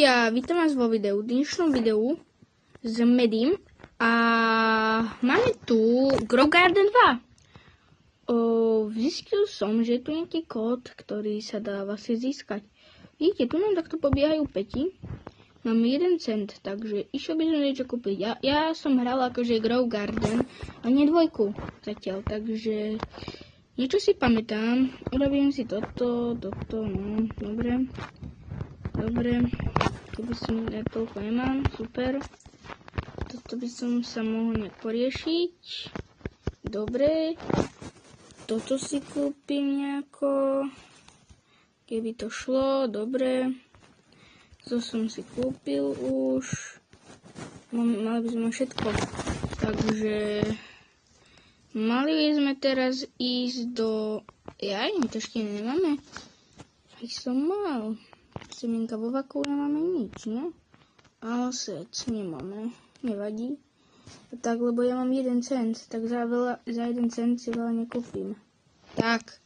ľudia, vítam vás vo videu, dnešnom videu s Medím a máme tu Grow Garden 2. Zistil som, že je tu nejaký kód, ktorý sa dá vlastne získať. Vidíte, tu nám takto pobiehajú peti. Máme 1 cent, takže išiel by som niečo kúpiť. Ja som hral akože Grow Garden a nie 2 zatiaľ, takže niečo si pamätám. Urobím si toto, no, dobre. To by som toľko nemám, super. Toto by som sa mohol nejak poriešiť. Dobre. Toto si kúpim nejako. Keby to šlo, dobre. To som si kúpil už. Mali by sme všetko. Takže mali by sme teraz ísť do... my to ešte nemáme. Aj som mal. Semienka vo vaku nemáme nič, ne? Ale sec nemáme. Nevadí. Tak, lebo ja mám 1 cent, tak za 1 cent si veľa nekúpim. Tak,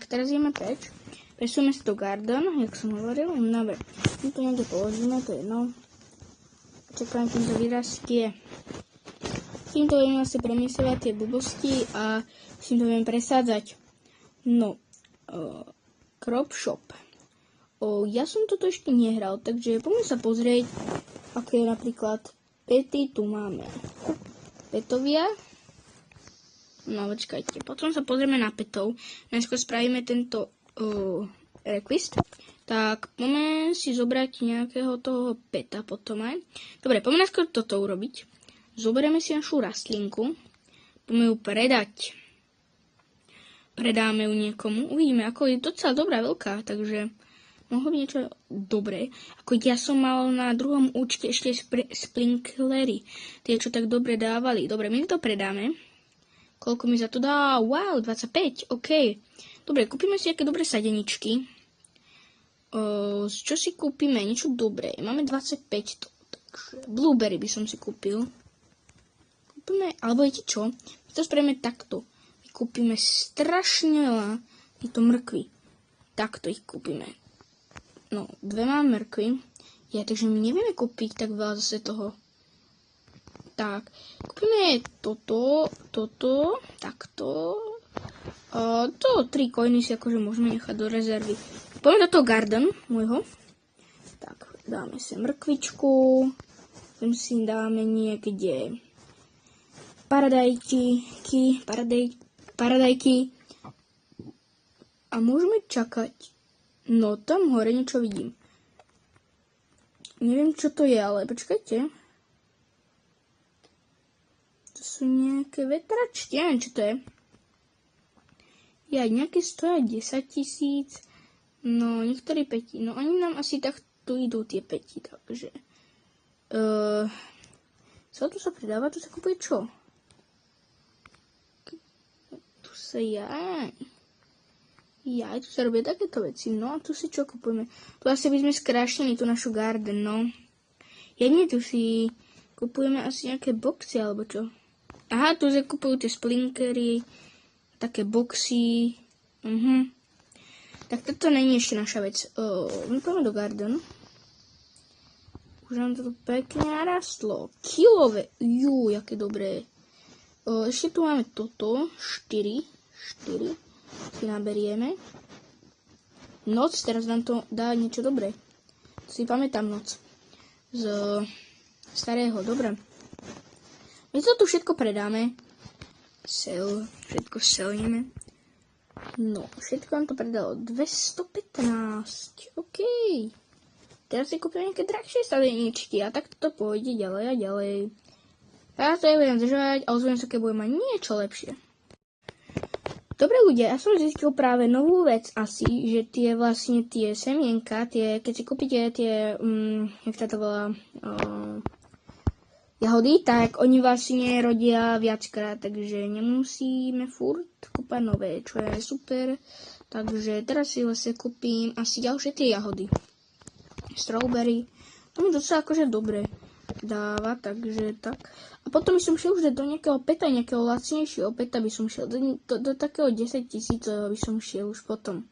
teraz ideme preč. Presúme si to garden, jak som hovoril. Dobre, my to niekde položíme, to je jedno. Čakám, kým to vyrastie. Týmto viem asi premysľovať tie blbosti a s týmto viem presádzať. No, crop shop. Ja som toto ešte nehral, takže poďme sa pozrieť, aké je napríklad pety tu máme. Petovia. No, počkajte, potom sa pozrieme na petov. Najskôr spravíme tento request. Tak, poďme si zobrať nejakého toho peta potom aj. Dobre, poďme najskôr toto urobiť. Zoberieme si našu rastlinku. Poďme ju predať. Predáme ju niekomu. Uvidíme, ako je docela dobrá, veľká, takže mohlo by niečo dobré. Ako ja som mal na druhom účte ešte sprinklery. Tie, čo tak dobre dávali. Dobre, my to predáme. Koľko mi za to dá? Wow, 25. OK. Dobre, kúpime si nejaké dobré sadeničky. Čo si kúpime? Niečo dobré. Máme 25. Takže blueberry by som si kúpil. Kúpime, alebo viete čo? My to spravíme takto. My kúpime strašne veľa týchto mrkví. Takto ich kúpime. No, 2 mám mrkvy. Takže my nevieme kúpiť tak veľa zase toho. Tak, kúpime toto, takto. To 3 coiny si akože môžeme nechať do rezervy. Poďme do toho garden môjho. Tak, dáme si mrkvičku. Tam si dáme niekde paradajky. A môžeme čakať. No, tam hore niečo vidím. Neviem, čo to je, ale počkajte. To sú nejaké vetračky, neviem, čo to je. Nejaké stoja 10 000. No, niektorí peti. No, oni nám asi takto idú tie peti, takže... Tu sa predáva, tu sa kupuje čo? Tu sa tu sa robia takéto veci. No a tu si čo kupujeme? Tu asi by sme skrášnili tú našu garden, no. Tu si kupujeme asi nejaké boxy, alebo čo? Aha, tu sa kupujú tie splinkery, také boxy. Tak toto není ešte naša vec. My pôjdeme do garden. Už nám to pekne narastlo. Kilové. Jaké dobré. Ešte tu máme toto. 4 si naberieme. Noc, teraz nám to dá niečo dobré. Si pamätám noc. Z starého, dobre. My to tu všetko predáme. Všetko selneme. No, všetko nám to predalo. 215. OK. Teraz si kúpim nejaké drahšie sadeničky a tak to pôjde ďalej a ďalej. Ja to budem zdržovať a ozviem sa, keď budem mať niečo lepšie. Dobre ľudia, ja som zistil práve novú vec asi, že tie semienka, keď si kúpite tie, jak sa to volá, jahody, tak oni vlastne rodia viackrát, takže nemusíme furt kúpať nové, čo je super. Takže teraz si vlastne kúpim asi ďalšie tie jahody. Strawberry, to mi docela akože dobre dáva, takže tak. A potom by som šiel už do nejakého peta, nejakého lacnejšieho peta by som šiel, do takého 10 000 by som šiel už potom.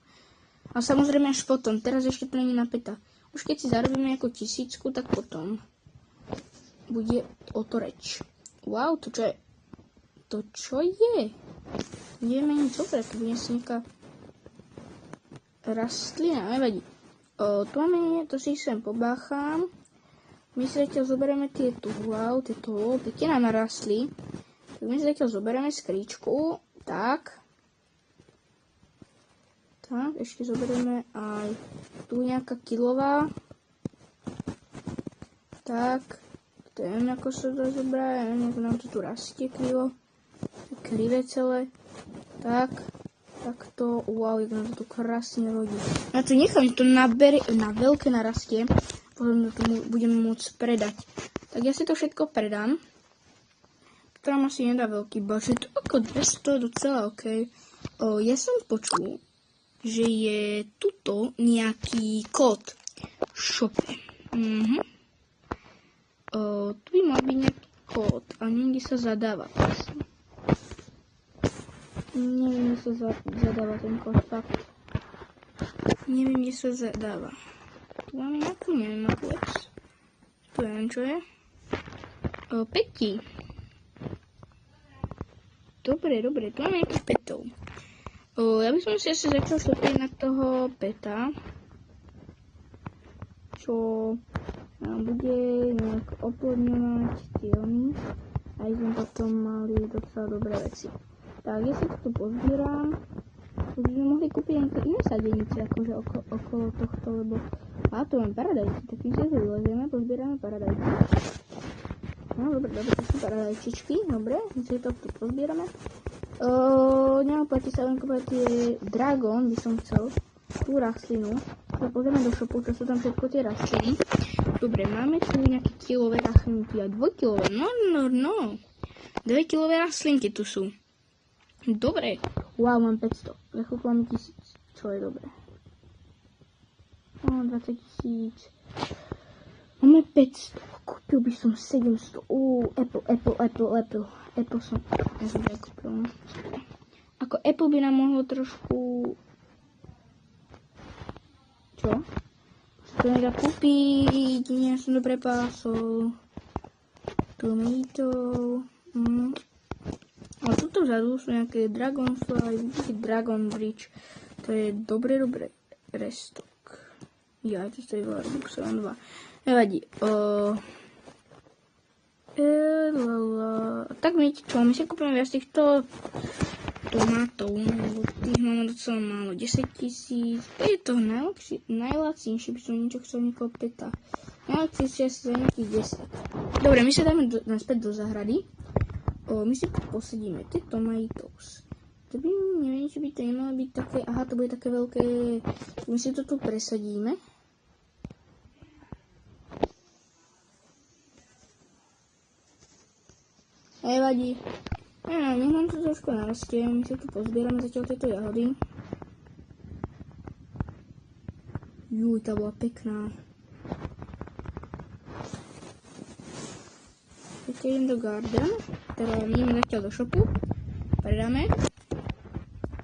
A samozrejme až potom, teraz ešte to není na peta. Už keď si zarobíme ako 1000, tak potom bude o to reč. Wow, to čo je? To čo je? Ideme nič dobre, to bude si nejaká rastlina, nevadí. Tu máme, to si sem pobáchám. My si zatiaľ zoberieme tieto, wow, tieto pekne nám narastli. Tak my si zatiaľ zoberieme skríčku, tak. Tak, ešte zoberieme aj tu nejaká kilová. Tak, to neviem, ako sa to zobrá, ja neviem, ako nám to tu rastie krivo. Krivé celé. Tak, takto, wow, jak nám to tu krásne rodí. Ja to nechám, to nabere, na veľké narastie, potom to budeme môcť predať. Tak ja si to všetko predám. To nám asi nedá veľký budget, ako 200, docela OK. Ja som počul, že je tuto nejaký kód v shope. Tu by mal byť nejaký kód a niekde sa zadáva. Neviem, kde sa zadáva ten kód, fakt. Neviem, kde sa zadáva. Tu máme nejakú, neviem, akú vec. Tu neviem, čo je. Peti. Dobre, tu máme nejakých petov. Ja by som si asi začal šopiť na toho peta, čo nám bude nejak oplodňovať tielny a sme potom mali docela dobré veci. Tak, ja si to pozbieram. Už by sme mohli kúpiť nejaké iné sadenice, akože okolo tohto, lebo... A tu mám paradajky, tak my si to vylezieme, pozbierame paradajky. No, dobre, to sú paradajčičky, dobre, my si to tu pozbierame. Neoplatí sa len kúpať tie dragon, by som chcel, tú rastlinu. Tak pozrieme do shopu, to sú tam všetko tie rastliny. Dobre, máme tu nejaké kilové rastlinky a 2-kilové, no. 2-kilové rastlinky tu sú. Dobre, wow, mám 500, za chvíľku máme 1000, čo je dobre. 20 000, máme 500, kúpil by som 700, Apple som, ja som aj kúpil. Ako Apple by nám mohlo trošku, čo? To nedá kúpiť, nie som dobre pásol, tomatov, A tuto vzadu sú nejaké Dragonfly, vidíte Dragon Bridge. To je dobre restok. Ja, to stojí veľa Robuxov, 2. Nevadí. Tak viete čo, my si kúpime viac týchto tomátov, lebo tých máme docela málo. 10 000. To je to najlacnejšie, by som niečo chcel niekoho peta. Najlacnejšie asi za nejakých 10. Dobre, my sa dáme naspäť do zahrady. My si posedíme tie tomatoes. To by, neviem, či by to nemalo byť také, aha, to bude také veľké, my si to tu presadíme. Nevadí. Nech nám to trošku narastie, my si tu pozbierame zatiaľ tieto jahody. Juj, tá bola pekná. Keď idem do garden, teda my ideme zatiaľ do shopu, predáme,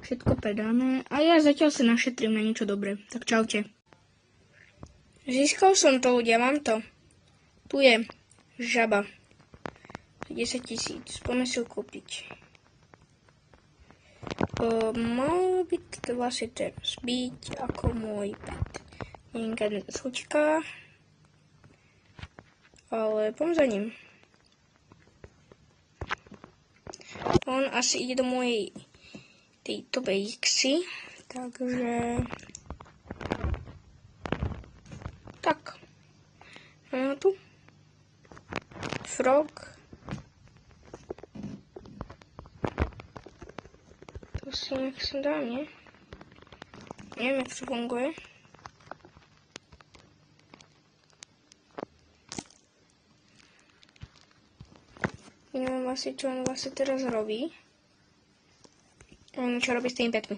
všetko predáme a ja zatiaľ sa našetrím na niečo dobré. Tak čaute. Získal som to, ľudia, mám to. Tu je žaba. 10 000, poďme si ho kúpiť. Mal by to vlastne teraz byť ako môj pet. Nejaká slučka, ale poďme za ním. On asi ide do mojej tejto BX-y, takže tak. Máme tu frog. To si nech sa dá, nie? Neviem, jak to funguje. Neviem asi, čo on vlastne teraz robí. Čo robí s tými petmi.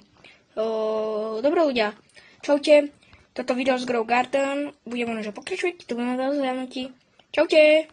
Dobre ľudia, čaute. Toto video z Grow Garden bude možno pokračovať. To budeme veľa zľavnutí. Čaute.